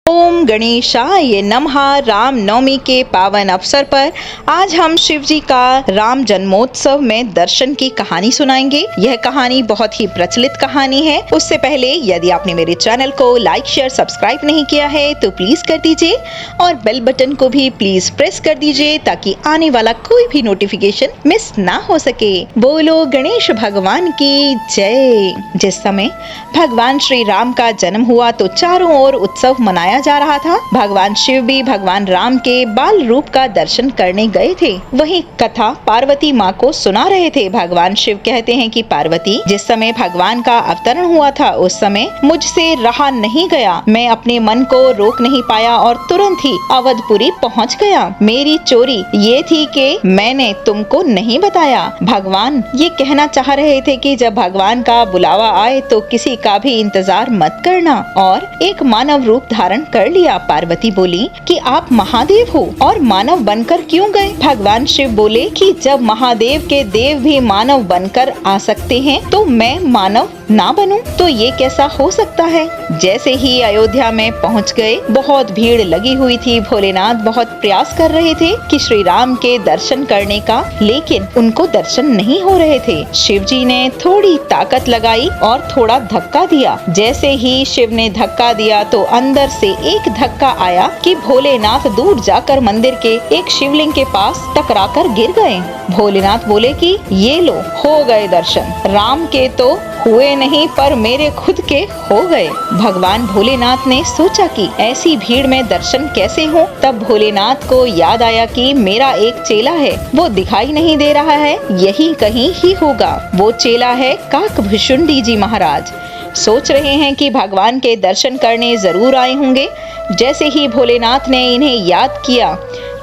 ओम गणेशाय नमः। राम नवमी के पावन अवसर पर आज हम शिव जी का राम जन्मोत्सव में दर्शन की कहानी सुनाएंगे। यह कहानी बहुत ही प्रचलित कहानी है। उससे पहले यदि आपने मेरे चैनल को लाइक शेयर सब्सक्राइब नहीं किया है तो प्लीज कर दीजिए और बेल बटन को भी प्लीज प्रेस कर दीजिए ताकि आने वाला कोई भी नोटिफिकेशन मिस ना हो सके। बोलो गणेश भगवान की जय। जिस समय भगवान श्री राम का जन्म हुआ तो चारों ओर उत्सव मनाया जा रहा था। भगवान शिव भी भगवान राम के बाल रूप का दर्शन करने गए थे। वही कथा पार्वती माँ को सुना रहे थे। भगवान शिव कहते हैं कि पार्वती, जिस समय भगवान का अवतरण हुआ था उस समय मुझसे रहा नहीं गया। मैं अपने मन को रोक नहीं पाया और तुरंत ही अवधपुरी पहुँच गया। मेरी चोरी ये थी कि मैंने तुमको नहीं बताया। भगवान ये कहना चाह रहे थे कि जब भगवान का बुलावा आए तो किसी का भी इंतजार मत करना, और एक मानव रूप धारण कर लिया। पार्वती बोली कि आप महादेव हो और मानव बनकर क्यों गए? भगवान शिव बोले कि जब महादेव के देव भी मानव बनकर आ सकते हैं तो मैं मानव ना बनूं तो ये कैसा हो सकता है? जैसे ही अयोध्या में पहुंच गए, बहुत भीड़ लगी हुई थी। भोलेनाथ बहुत प्रयास कर रहे थे कि श्री राम के दर्शन करने का, लेकिन उनको दर्शन नहीं हो रहे थे। शिव जी ने थोड़ी ताकत लगाई और थोड़ा धक्का दिया। जैसे ही शिव ने धक्का दिया तो अंदर से एक धक्का आया कि भोलेनाथ दूर जाकर मंदिर के एक शिवलिंग के पास टकराकर गिर गए। भोलेनाथ बोले कि ये लो, हो गए दर्शन। राम के तो हुए नहीं पर मेरे खुद के हो गए। भगवान भोलेनाथ ने सोचा कि ऐसी भीड़ में दर्शन कैसे हो। तब भोलेनाथ को याद आया कि मेरा एक चेला है, वो दिखाई नहीं दे रहा है, यही कहीं ही होगा। वो चेला है काकभुशुंडी जी महाराज। सोच रहे हैं कि भगवान के दर्शन करने जरूर आए होंगे। जैसे ही भोलेनाथ ने इन्हें याद किया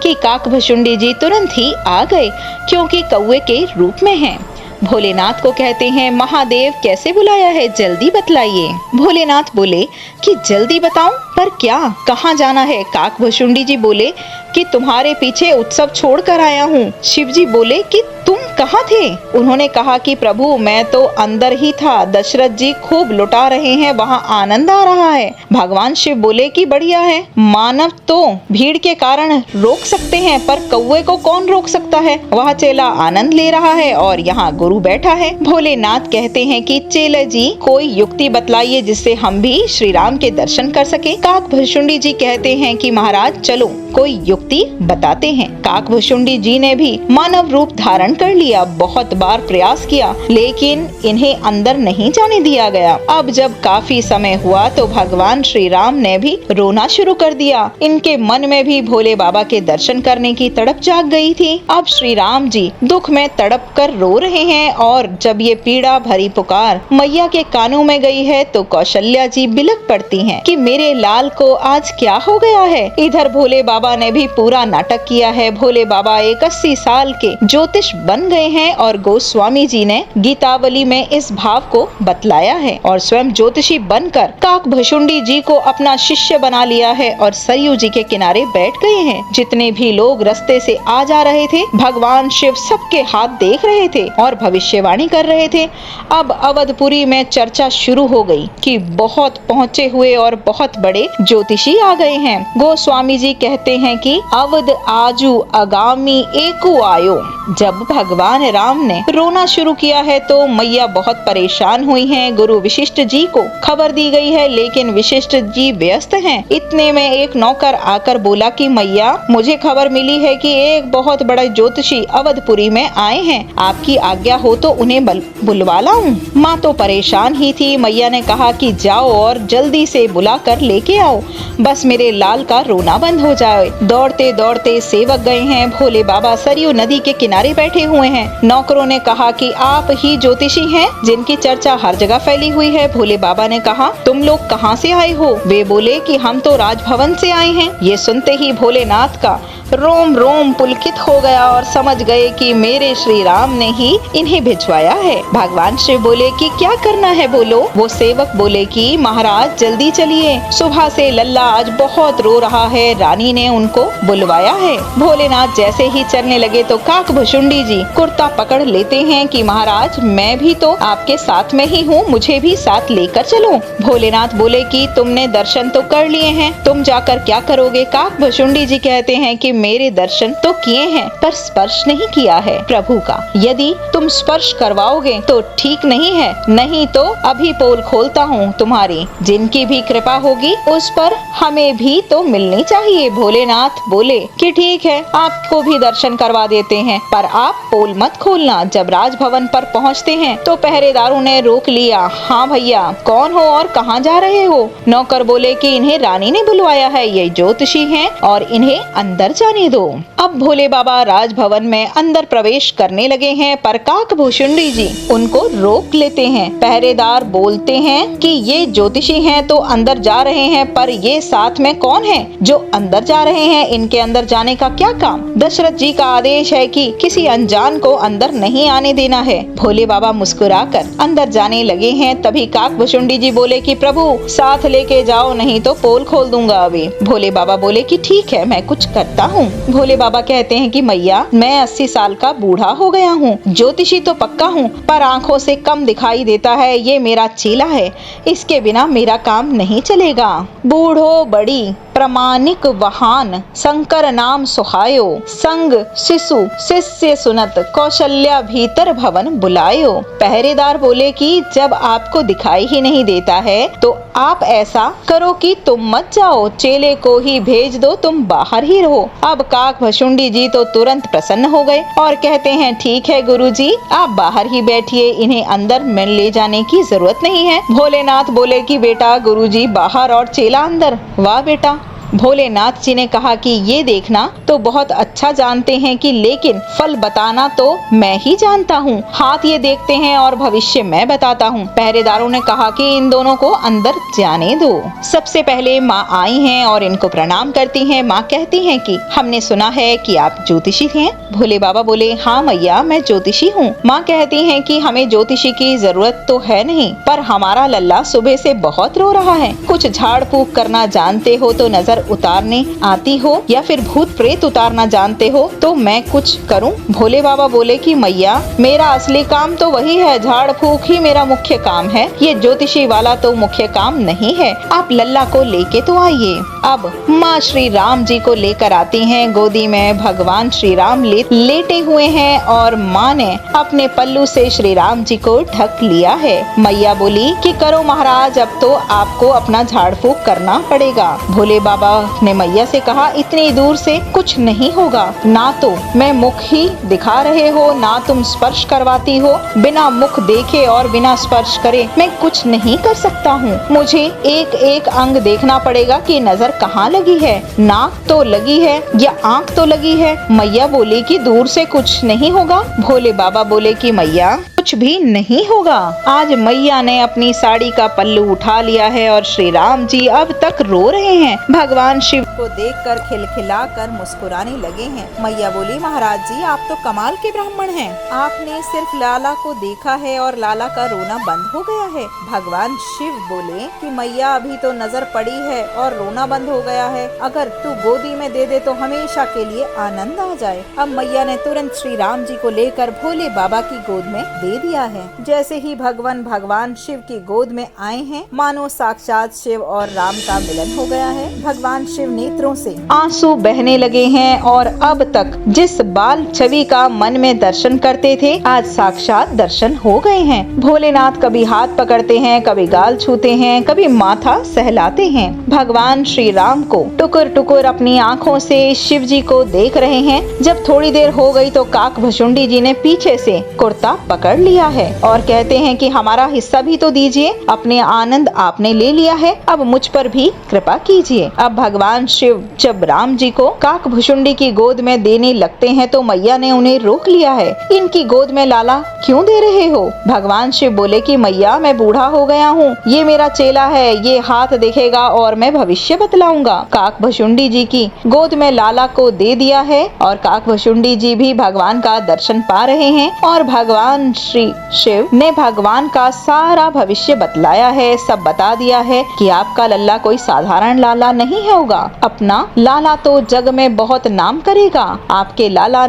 कि काकभुशुंडी जी तुरंत ही आ गए, क्योंकि कौवे के रूप में हैं। भोलेनाथ को कहते हैं, महादेव कैसे बुलाया है, जल्दी बतलाइए। भोलेनाथ बोले कि जल्दी बताऊं, पर क्या, कहाँ जाना है? काकभुशुंडी जी बोले कि तुम्हारे पीछे उत्सव छोड़कर आया हूँ। शिव जी बोले कि तुम कहाँ थे? उन्होंने कहा कि प्रभु मैं तो अंदर ही था, दशरथ जी खूब लुटा रहे हैं, वहाँ आनंद आ रहा है। भगवान शिव बोले कि बढ़िया है, मानव तो भीड़ के कारण रोक सकते हैं पर कौवे को कौन रोक सकता है? वह चेला आनंद ले रहा है और यहाँ गुरु बैठा है। भोलेनाथ कहते हैं कि चेले जी कोई युक्ति बतलाइए जिससे हम भी श्री राम के दर्शन कर सके। काकभुशुंडी जी कहते हैं कि महाराज चलो कोई युक्ति बताते हैं। काकभुशुंडी जी ने भी मानव रूप धारण कर लिया। बहुत बार प्रयास किया लेकिन इन्हें अंदर नहीं जाने दिया गया। अब जब काफी समय हुआ तो भगवान श्री राम ने भी रोना शुरू कर दिया। इनके मन में भी भोले बाबा के दर्शन करने की तड़प जाग गई थी। अब श्री राम जी दुख में तड़प कर रो रहे हैं और जब ये पीड़ा भरी पुकार मैया के कानों में गई है तो कौशल्या जी बिलक पड़ती हैं कि मेरे लाल को आज क्या हो गया है। इधर भोले बाबा ने भी पूरा नाटक किया है। भोले बाबा 81 साल के ज्योतिष बन गए हैं और गोस्वामी जी ने गीतावली में इस भाव को बतलाया है और स्वयं ज्योतिषी बनकर काकभुशुंडी जी को अपना शिष्य बना लिया है और सरयू जी के किनारे बैठ गए हैं। जितने भी लोग रास्ते से आ जा रहे थे भगवान शिव सबके हाथ देख रहे थे और भविष्यवाणी कर रहे थे। अब अवधपुरी में चर्चा शुरू हो गई कि बहुत पहुँचे हुए और बहुत बड़े ज्योतिषी आ गए हैं। गोस्वामी जी कहते हैं कि अवध आजू आगामी एको आयो। जब भगवान राम ने रोना शुरू किया है तो मैया बहुत परेशान हुई हैं। गुरु वशिष्ठ जी को खबर दी गई है लेकिन वशिष्ठ जी व्यस्त हैं। इतने में एक नौकर आकर बोला कि मैया मुझे खबर मिली है कि एक बहुत बड़ा ज्योतिषी अवधपुरी में आए हैं, आपकी आज्ञा हो तो उन्हें बुलवा लाऊं। माँ तो परेशान ही थी। मैया ने कहा कि जाओ और जल्दी से बुला कर लेके आओ, बस मेरे लाल का रोना बंद हो जाए। दौड़ते दौड़ते सेवक गए हैं। भोले बाबा सरयू नदी के किनारे बैठे हुए हैं। नौकरों ने कहा कि आप ही ज्योतिषी हैं जिनकी चर्चा हर जगह फैली हुई है। भोले बाबा ने कहा तुम लोग कहाँ से आए हो? वे बोले कि हम तो राजभवन से आए हैं। ये सुनते ही भोलेनाथ का रोम रोम पुलकित हो गया और समझ गए कि मेरे श्री राम ने ही इन्हें भिजवाया है। भगवान शिव बोले कि क्या करना है बोलो। वो सेवक बोले कि महाराज जल्दी चलिए, सुबह सुबह से लल्ला आज बहुत रो रहा है, रानी ने उनको बुलवाया है। भोलेनाथ जैसे ही चलने लगे तो काकभुशुंडी जी कुर्ता पकड़ लेते हैं कि महाराज मैं भी तो आपके साथ में ही हूँ, मुझे भी साथ लेकर चलो। भोलेनाथ बोले कि तुमने दर्शन तो कर लिए हैं, तुम जाकर क्या करोगे? काकभुशुंडी जी कहते हैं कि मेरे दर्शन तो किए हैं पर स्पर्श नहीं किया है प्रभु का। यदि तुम स्पर्श करवाओगे तो ठीक नहीं है, नहीं तो अभी पोल खोलता हूँ तुम्हारी। जिनकी भी कृपा होगी उस पर हमें भी तो मिलनी चाहिए। भोलेनाथ बोले कि ठीक है, आपको भी दर्शन करवा देते हैं, पर आप पोल मत खोलना। जब राजभवन पर पहुँचते हैं तो पहरेदारों ने रोक लिया। हाँ भैया, कौन हो और कहाँ जा रहे हो? नौकर बोले कि इन्हें रानी ने बुलवाया है, ये ज्योतिषी हैं और इन्हें अंदर जाने दो। अब भोले बाबा राजभवन में अंदर प्रवेश करने लगे हैं, पर काकभुशुंडी जी उनको रोक लेते हैं। पहरेदार बोलते हैं कि ये ज्योतिषी हैं तो अंदर जा रहे हैं, पर ये साथ में कौन है जो अंदर जा रहे हैं? इनके अंदर जाने का क्या काम? दशरथ जी का आदेश है कि किसी अनजान को अंदर नहीं आने देना है। भोले बाबा मुस्कुराकर अंदर जाने लगे हैं, तभी काकभुशुंडी जी बोले कि प्रभु साथ लेके जाओ, नहीं तो पोल खोल दूंगा अभी। भोले बाबा बोले कि ठीक है, मैं कुछ करता हूँ। भोले बाबा कहते हैं कि मैया मैं 80 साल का बूढ़ा हो गया हूँ, ज्योतिषी तो पक्का हूँ पर आँखों से कम दिखाई देता है। ये मेरा चेला है, इसके बिना मेरा काम नहीं चलेगा। बूढ़ो बड़ी प्रमाणिक वहान, शंकर नाम सुहायो, संग शिशु शिष्य सुनत, कौशल्या भीतर भवन बुलायो। पहरेदार बोले कि जब आपको दिखाई ही नहीं देता है तो आप ऐसा करो कि तुम मत जाओ, चेले को ही भेज दो, तुम बाहर ही रहो। अब काकभुशुंडी जी तो तुरंत प्रसन्न हो गए और कहते हैं ठीक है गुरुजी, आप बाहर ही बैठिए, इन्हें अंदर में ले जाने की जरूरत नहीं है। भोलेनाथ बोले कि बेटा गुरुजी बाहर और चेला अंदर। वाह बेटा। भोलेनाथ जी ने कहा कि ये देखना तो बहुत अच्छा जानते हैं कि लेकिन फल बताना तो मैं ही जानता हूँ। हाथ ये देखते हैं और भविष्य मैं बताता हूँ। पहरेदारों ने कहा कि इन दोनों को अंदर जाने दो। सबसे पहले माँ आई हैं और इनको प्रणाम करती हैं। माँ कहती हैं कि हमने सुना है कि आप ज्योतिषी हैं। भोले बाबा बोले हाँ मैया मैं ज्योतिषी हूँ। माँ कहती हैं कि हमें ज्योतिषी की जरूरत तो है नहीं, पर हमारा लल्ला सुबह से बहुत रो रहा है। कुछ झाड़ फूक करना जानते हो तो नजर उतारने आती हो, या फिर भूत प्रेत उतारना जानते हो तो मैं कुछ करूं? भोले बाबा बोले कि मैया मेरा असली काम तो वही है, झाड़ फूक ही मेरा मुख्य काम है, ये ज्योतिषी वाला तो मुख्य काम नहीं है। आप लल्ला को लेके तो आइए। अब माँ श्री राम जी को लेकर आती हैं। गोदी में भगवान श्री राम लेटे हुए हैं और माँ ने अपने पल्लू से श्री राम जी को ढक लिया है। मैया बोली कि करो महाराज, अब तो आपको अपना झाड़ फूक करना पड़ेगा। भोले बाबा ने मैया से कहा इतनी दूर से कुछ नहीं होगा, ना तो मैं मुख ही दिखा रहे हो, ना तुम स्पर्श करवाती हो। बिना मुख देखे और बिना स्पर्श करे मैं कुछ नहीं कर सकता हूँ। मुझे एक एक अंग देखना पड़ेगा कि नजर कहाँ लगी है, नाक तो लगी है या आँख तो लगी है। मैया बोली कि दूर से कुछ नहीं होगा। भोले बाबा बोले कि मैया कुछ भी नहीं होगा। आज मैया ने अपनी साड़ी का पल्लू उठा लिया है और श्री राम जी अब तक रो रहे हैं। भगवान शिव को देखकर खिलखिलाकर मुस्कुराने लगे हैं। मैया बोली महाराज जी आप तो कमाल के ब्राह्मण हैं, आपने सिर्फ लाला को देखा है और लाला का रोना बंद हो गया है। भगवान शिव बोले कि मैया अभी तो नजर पड़ी है और रोना बंद हो गया है, अगर तू गोदी में दे दे तो हमेशा के लिए आनंद आ जाए। अब मैया ने तुरंत श्री राम जी को लेकर भोले बाबा की गोद में दे दिया है। जैसे ही भगवान शिव की गोद में आए हैं, मानो साक्षात शिव और राम का मिलन हो गया है। भगवान शिव नेत्रों से आंसू बहने लगे हैं और अब तक जिस बाल छवि का मन में दर्शन करते थे आज साक्षात दर्शन हो गए हैं। भोलेनाथ कभी हाथ पकड़ते हैं, कभी गाल छूते हैं, कभी माथा सहलाते हैं। भगवान श्री राम को टुकुर टुकुर अपनी आँखों से शिव जी को देख रहे हैं। जब थोड़ी देर हो गई तो काकभुशुंडी जी ने पीछे से कुर्ता पकड़ लिया है और कहते हैं कि हमारा हिस्सा भी तो दीजिए, अपने आनंद आपने ले लिया है, अब मुझ पर भी कृपा कीजिए। अब भगवान शिव जब राम जी को काकभुशुंडी की गोद में देने लगते हैं तो मैया ने उन्हें रोक लिया है। इनकी गोद में लाला क्यों दे रहे हो? भगवान शिव बोले कि मैया मैं बूढ़ा हो गया हूँ, ये मेरा चेला है, ये हाथ देखेगा और मैं भविष्य बतलाऊंगा। काकभुशुंडी जी की गोद में लाला को दे दिया है और काकभुशुंडी जी भी भगवान का दर्शन पा रहे हैं और भगवान श्री शिव ने भगवान का सारा भविष्य बतलाया है, सब बता दिया है कि आपका लल्ला कोई साधारण लाला नहीं होगा, अपना लाला तो जग में बहुत नाम करेगा। आपके लाला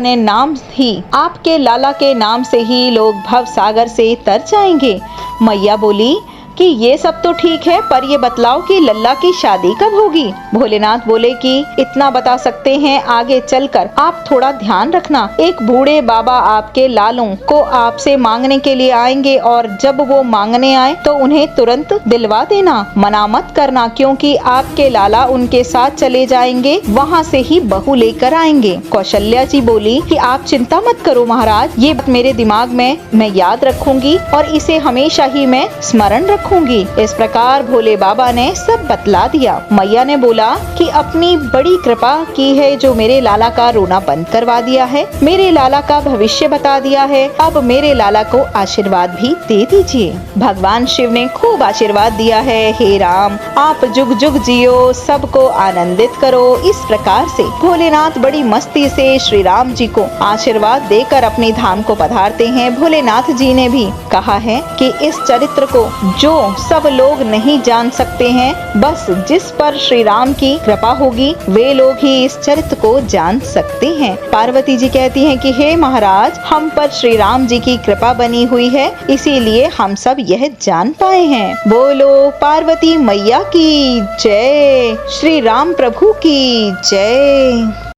के नाम से ही लोग भव सागर से तर जाएंगे। मैया बोली कि ये सब तो ठीक है, पर ये बतलाओ कि लल्ला की शादी कब होगी? भोलेनाथ बोले कि इतना बता सकते हैं, आगे चलकर आप थोड़ा ध्यान रखना। एक बूढ़े बाबा आपके लालों को आपसे मांगने के लिए आएंगे और जब वो मांगने आए तो उन्हें तुरंत दिलवा देना, मना मत करना, क्योंकि आपके लाला उनके साथ चले जाएंगे, वहाँ से ही बहू लेकर आएंगे। कौशल्या जी बोली कि आप चिंता मत करो महाराज, ये बात मेरे दिमाग में मैं याद रखूंगी और इसे हमेशा ही मैं स्मरण रखूंगी। इस प्रकार भोले बाबा ने सब बतला दिया। मैया ने बोला कि अपनी बड़ी कृपा की है जो मेरे लाला का रोना बंद करवा दिया है, मेरे लाला का भविष्य बता दिया है, अब मेरे लाला को आशीर्वाद भी दे दीजिए। भगवान शिव ने खूब आशीर्वाद दिया है, हे राम आप जुग जुग जियो, सबको आनंदित करो। इस प्रकार से भोलेनाथ बड़ी मस्ती से श्री राम जी को आशीर्वाद देकर अपने धाम को पधारते हैं। भोलेनाथ जी ने भी कहा है कि इस चरित्र को जो सब लोग नहीं जान सकते हैं, बस जिस पर श्री राम की कृपा होगी वे लोग ही इस चरित्र को जान सकते हैं। पार्वती जी कहती हैं कि हे महाराज हम पर श्री राम जी की कृपा बनी हुई है, इसीलिए हम सब यह जान पाए हैं। बोलो पार्वती मैया की जय, श्री राम प्रभु की जय।